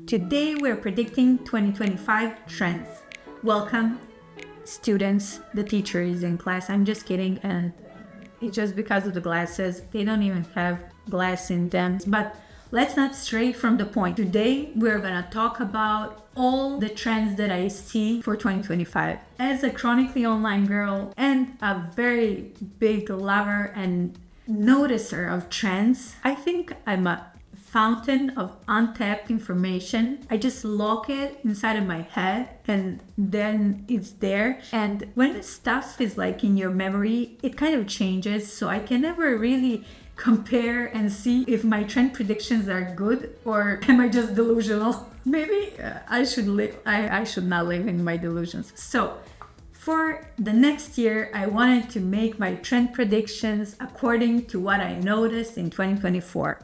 Today we're predicting 2025 trends. Welcome, students. The teacher is in class. I'm just kidding, and it's just because of the glasses. They don't even have glass in them. But let's not stray from the point. Today we're gonna talk about all the trends that I see for 2025. As a chronically online girl and a very big lover and noticer of trends, I think I'm a fountain of untapped information. I just lock it inside of my head and then it's there. And when the stuff is like in your memory, it kind of changes. So I can never really compare and see if my trend predictions are good or am I just delusional. Maybe I should not live in my delusions. So for the next year, I wanted to make my trend predictions according to what I noticed in 2024.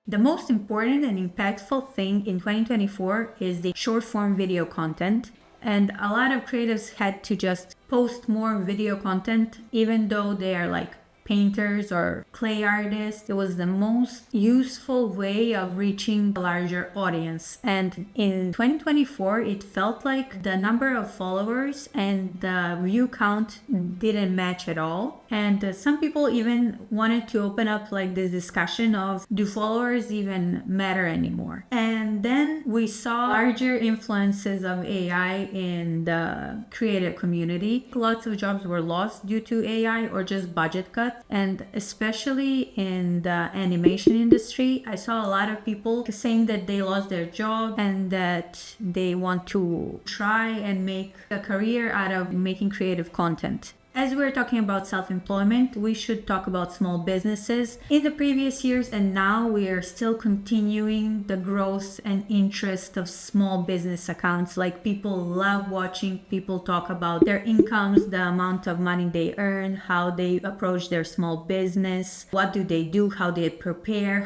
The most important and impactful thing in 2024 is the short form video content. And a lot of creatives had to just post more video content, even though they are like painters or clay artists. It was the most useful way of reaching a larger audience. And in 2024, it felt like the number of followers and the view count didn't match at all. And some people even wanted to open up like this discussion of, do followers even matter anymore? And then we saw larger influences of AI in the creative community. Lots of jobs were lost due to AI or just budget cuts. And especially in the animation industry, I saw a lot of people saying that they lost their job and that they want to try and make a career out of making creative content. As we're talking about self-employment, we should talk about small businesses. In the previous years and now we are still continuing the growth and interest of small business accounts. Like people love watching people talk about their incomes, the amount of money they earn, how they approach their small business, what do they do, how they prepare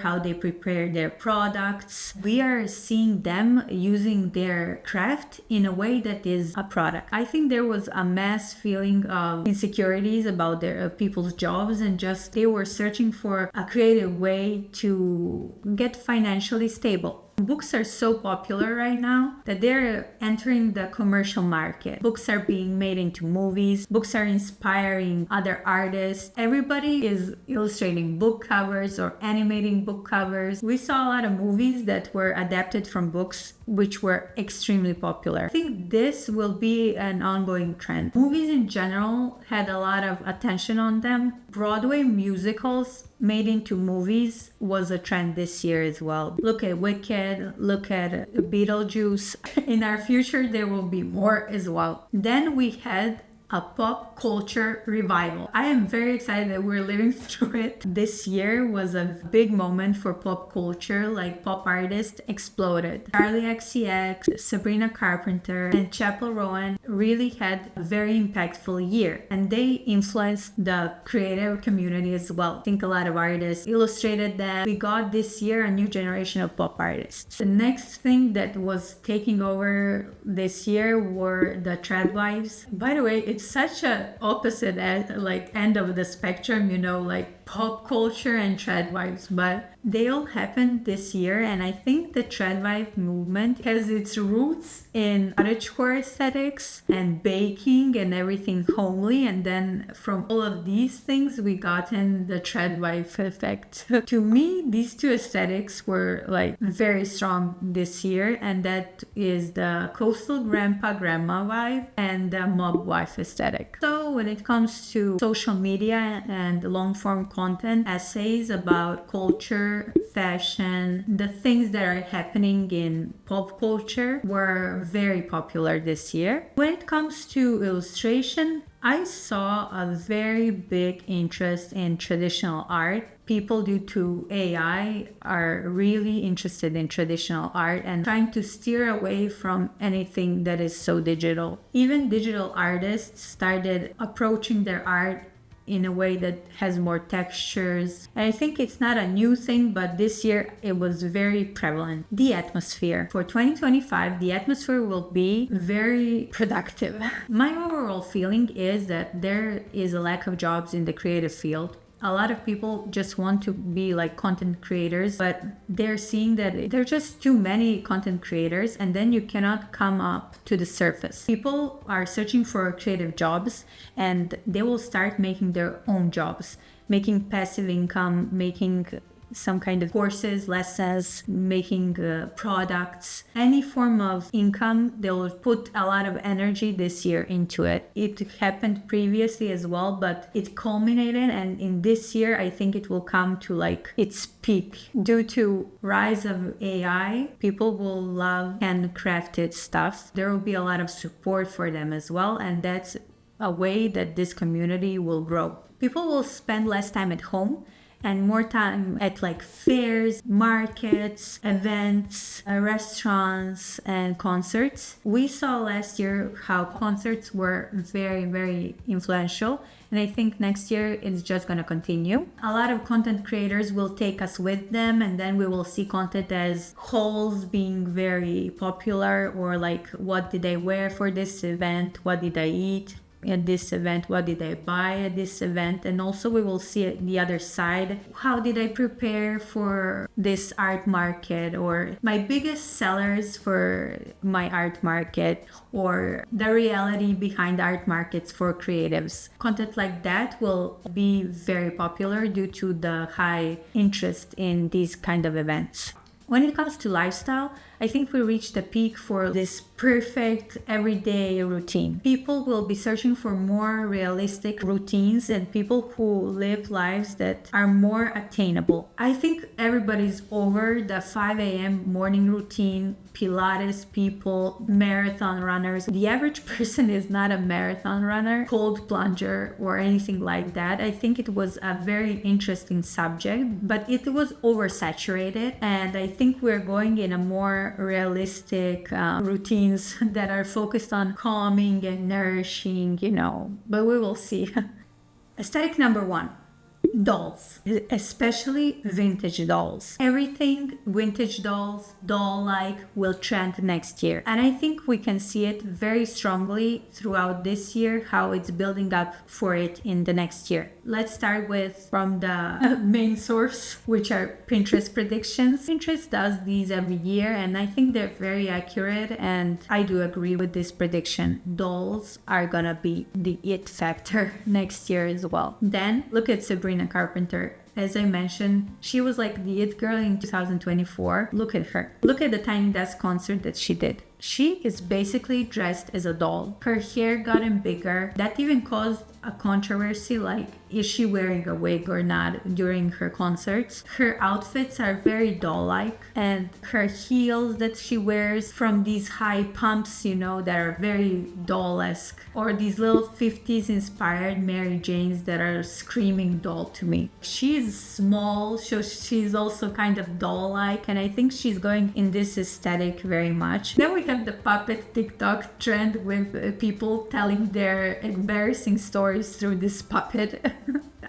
their products. We are seeing them using their craft in a way that is a product. I think there was a mass feeling of insecurities about their people's jobs and just they were searching for a creative way to get financially stable. Books are so popular right now that they're entering the commercial market. Books are being made into movies. Books are inspiring other artists. Everybody is illustrating book covers or animating book covers. We saw a lot of movies that were adapted from books, which were extremely popular. I think this will be an ongoing trend. Movies in general had a lot of attention on them. Broadway musicals made into movies was a trend this year as well. Look at Wicked, look at Beetlejuice. In our future, there will be more as well. Then we had a pop culture revival. I am very excited that we're living through it. This year was a big moment for pop culture, like pop artists exploded. Charli XCX, Sabrina Carpenter, and Chappell Roan really had a very impactful year, and they influenced the creative community as well. I think a lot of artists illustrated that. We got this year a new generation of pop artists. The next thing that was taking over this year were the trad wives. By the way, it's such a opposite end of the spectrum, like pop culture and trad wives, but they all happened this year. And I think the trad wife movement has its roots in cottagecore aesthetics and baking and everything homely, and then from all of these things we gotten the trad wife effect. To me, these two aesthetics were like very strong this year, and that is the coastal grandpa grandma vibe and the mob wife aesthetic. So when it comes to social media and long form content, essays about culture, fashion, the things that are happening in pop culture were very popular this year. When it comes to illustration, I saw a very big interest in traditional art. People, due to AI, are really interested in traditional art and trying to steer away from anything that is so digital. Even digital artists started approaching their art in a way that has more textures. And I think it's not a new thing, but this year it was very prevalent. The atmosphere. For 2025, the atmosphere will be very productive. My overall feeling is that there is a lack of jobs in the creative field. A lot of people just want to be like content creators, but they're seeing that there are just too many content creators, and then you cannot come up to the surface. People are searching for creative jobs, and they will start making their own jobs, making passive income, making some kind of courses, lessons, making products, any form of income. They will put a lot of energy this year into it. It happened previously as well, but it culminated, and in this year I think it will come to like its peak. Due to rise of AI, people will love handcrafted stuff. There will be a lot of support for them as well, and that's a way that this community will grow. People will spend less time at home and more time at like fairs, markets, events, restaurants, and concerts. We saw last year how concerts were very, very influential, and I think next year it's just going to continue. A lot of content creators will take us with them, and then we will see content as hauls being very popular, or like what did I wear for this event, what did I eat at this event, what did I buy at this event, and also we will see the other side. How did I prepare for this art market, or my biggest sellers for my art market, or the reality behind art markets for creatives. Content like that will be very popular due to the high interest in these kind of events. When it comes to lifestyle, I think we reached the peak for this perfect everyday routine. People will be searching for more realistic routines and people who live lives that are more attainable. I think everybody's over the 5 a.m. morning routine, Pilates people, marathon runners. The average person is not a marathon runner, cold plunger, or anything like that. I think it was a very interesting subject, but it was oversaturated, and I think we're going in a more realistic routines that are focused on calming and nourishing, but we will see. Aesthetic number 1. Dolls, especially vintage dolls. Everything vintage dolls, doll-like, will trend next year. And I think we can see it very strongly throughout this year, how it's building up for it in the next year. Let's start from the main source, which are Pinterest predictions. Pinterest does these every year, and I think they're very accurate, and I do agree with this prediction. Dolls are gonna be the it factor next year as well. Then look at Sabrina Carpenter. As I mentioned, she was like the it girl in 2024. Look at her. Look at the Tiny Desk concert that she did. She is basically dressed as a doll. Her hair gotten bigger. That even caused a controversy, like, is she wearing a wig or not during her concerts? Her outfits are very doll-like, and her heels that she wears from these high pumps, that are very doll-esque, or these little 50s inspired Mary Janes that are screaming doll to me. She's small, so she's also kind of doll-like, and I think she's going in this aesthetic very much. Then we have the puppet TikTok trend with people telling their embarrassing stories through this puppet.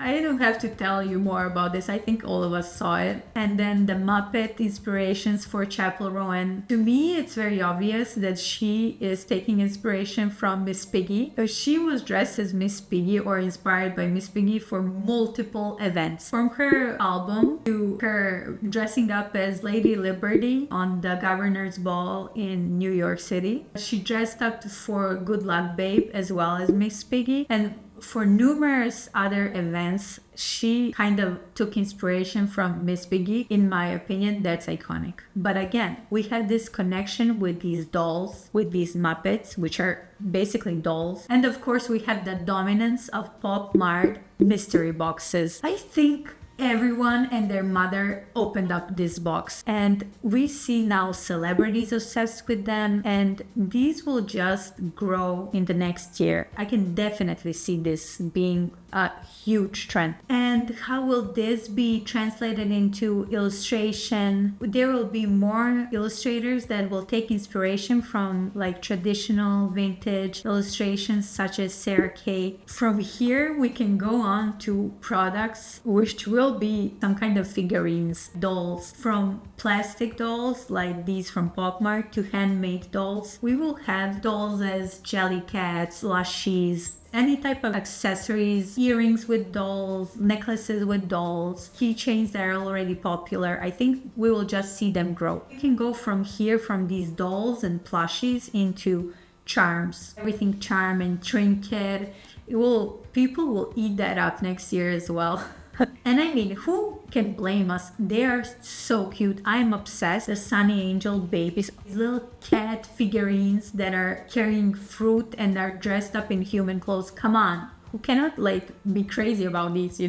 I don't have to tell you more about this. I think all of us saw it. And then the Muppet inspirations for Chappell Roan. To me, it's very obvious that she is taking inspiration from Miss Piggy. She was dressed as Miss Piggy or inspired by Miss Piggy for multiple events. From her album to her dressing up as Lady Liberty on the Governor's Ball in New York City. She dressed up for Good Luck Babe as well as Miss Piggy. And for numerous other events, she kind of took inspiration from Miss Piggy. In my opinion, that's iconic. But again, we have this connection with these dolls, with these Muppets, which are basically dolls. And of course, we have the dominance of Pop Mart mystery boxes. I think everyone and their mother opened up this box, and we see now celebrities obsessed with them, and these will just grow in the next year. I can definitely see this being a huge trend. And how will this be translated into illustration? There will be more illustrators that will take inspiration from like traditional vintage illustrations such as Sarah Kay. From here we can go on to products which will will be some kind of figurines, dolls, from plastic dolls like these from Pop Mart to handmade dolls. We will have dolls as Jellycats, Lashies, any type of accessories, earrings with dolls, necklaces with dolls, keychains that are already popular. I think we will just see them grow. You can go from here, from these dolls and plushies, into charms. Everything charm and trinket. People will eat that up next year as well. And I mean, who can blame us? They are so cute. I'm obsessed. The Sunny Angel babies, little cat figurines that are carrying fruit and are dressed up in human clothes. Come on. Who cannot be crazy about these,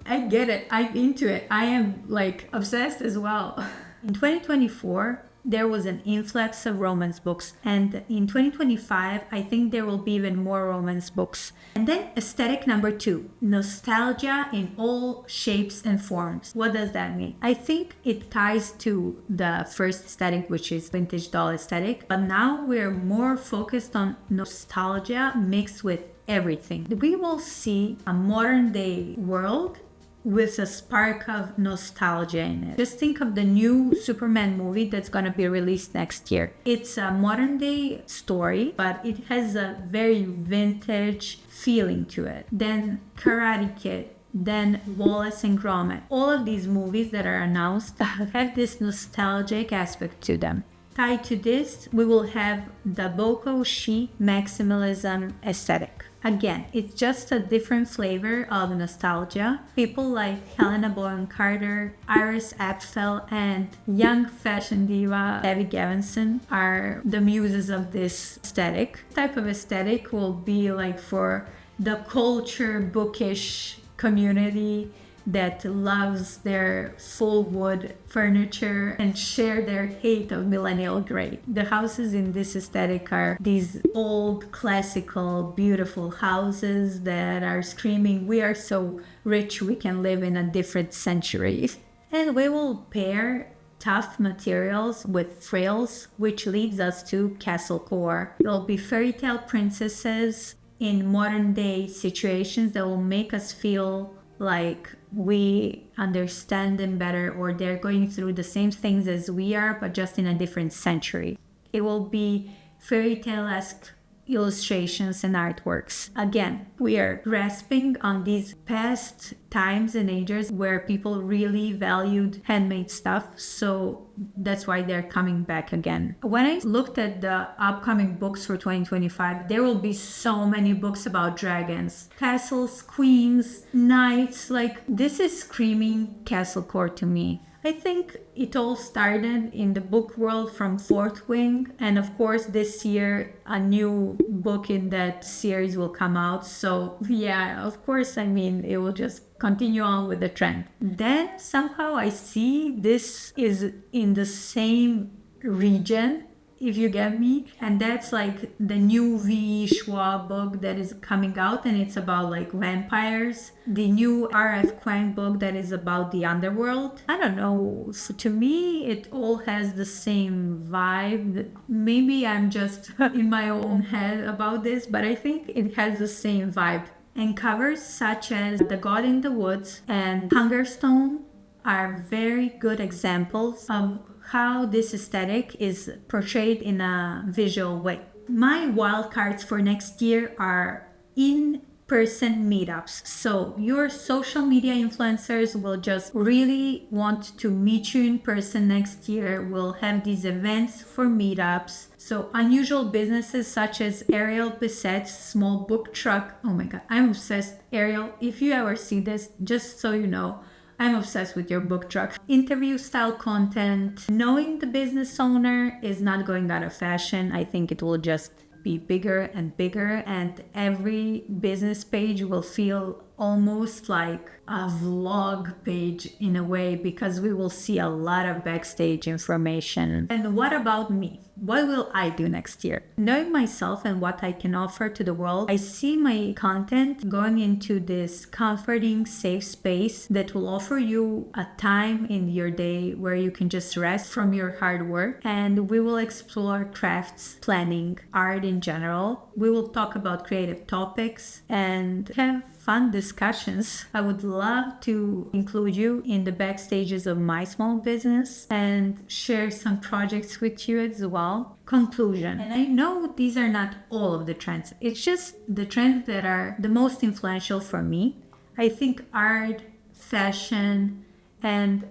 I get it. I'm into it. I am obsessed as well. In 2024, there was an influx of romance books, and in 2025 I think there will be even more romance books. And then aesthetic number 2, nostalgia in all shapes and forms. What does that mean? I think it ties to the first aesthetic, which is vintage doll aesthetic, but now we're more focused on nostalgia mixed with everything. We will see a modern day world with a spark of nostalgia in it. Just think of the new Superman movie that's going to be released next year. It's a modern day story, but it has a very vintage feeling to it. Then Karate Kid, then Wallace and Gromit. All of these movies that are announced have this nostalgic aspect to them. Tied to this, we will have the Boko Shi maximalism aesthetic. Again, it's just a different flavor of nostalgia. People like Helena Bonham Carter, Iris Apfel, and young fashion diva Debbie Gavinson are the muses of this aesthetic. This type of aesthetic will be for the culture bookish community that loves their full wood furniture and share their hate of millennial gray. The houses in this aesthetic are these old, classical, beautiful houses that are screaming, "We are so rich, we can live in a different century." And we will pair tough materials with frills, which leads us to castlecore. There'll be fairy tale princesses in modern day situations that will make us feel like we understand them better, or they're going through the same things as we are, but just in a different century. It will be fairy tale-esque illustrations and artworks. Again, we are grasping on these past times and ages where people really valued handmade stuff, so that's why they're coming back again. When I looked at the upcoming books for 2025, there will be so many books about dragons, castles, queens, knights. This is screaming castlecore to me. I think it all started in the book world from Fourth Wing, and of course this year a new book in that series will come out, so yeah, of course, it will just continue on with the trend. Then somehow I see this is in the same region, if you get me, and that's the new V. Schwab book that is coming out, and it's about vampires. The new R.F. Kuang book that is about the underworld. I don't know, so to me it all has the same vibe. Maybe I'm just in my own head about this, but I think it has the same vibe. And covers such as The God in the Woods and Hungerstone are very good examples of how this aesthetic is portrayed in a visual way. My wildcards for next year are in-person meetups. So your social media influencers will just really want to meet you in person next year. We'll have these events for meetups. So unusual businesses such as Ariel Bissette's small book truck. Oh my God, I'm obsessed. Ariel, if you ever see this, just so you know, I'm obsessed with your book truck. Interview style content. Knowing the business owner is not going out of fashion. I think it will just be bigger and bigger, and every business page will feel almost like a vlog page in a way, because we will see a lot of backstage information. And what about me? what will I do next year? Knowing myself and what I can offer to the world, I see my content going into this comforting, safe space that will offer you a time in your day where you can just rest from your hard work. And we will explore crafts, planning, art in general. We will talk about creative topics and have fun discussions. I would love to include you in the backstages of my small business and share some projects with you as well. Conclusion. And I know these are not all of the trends. It's just the trends that are the most influential for me. I think art, fashion, and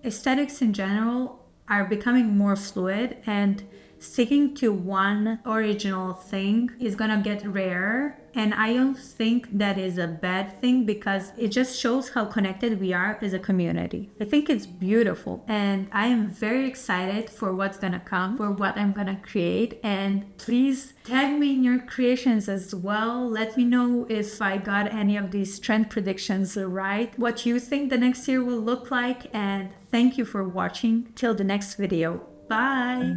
aesthetics in general are becoming more fluid, and sticking to one original thing is gonna get rarer. And I don't think that is a bad thing because it just shows how connected we are as a community. I think it's beautiful, and I am very excited for what's gonna come, for what I'm gonna create. And please tag me in your creations as well. Let me know if I got any of these trend predictions right, what you think the next year will look like. And thank you for watching. Till the next video. Bye.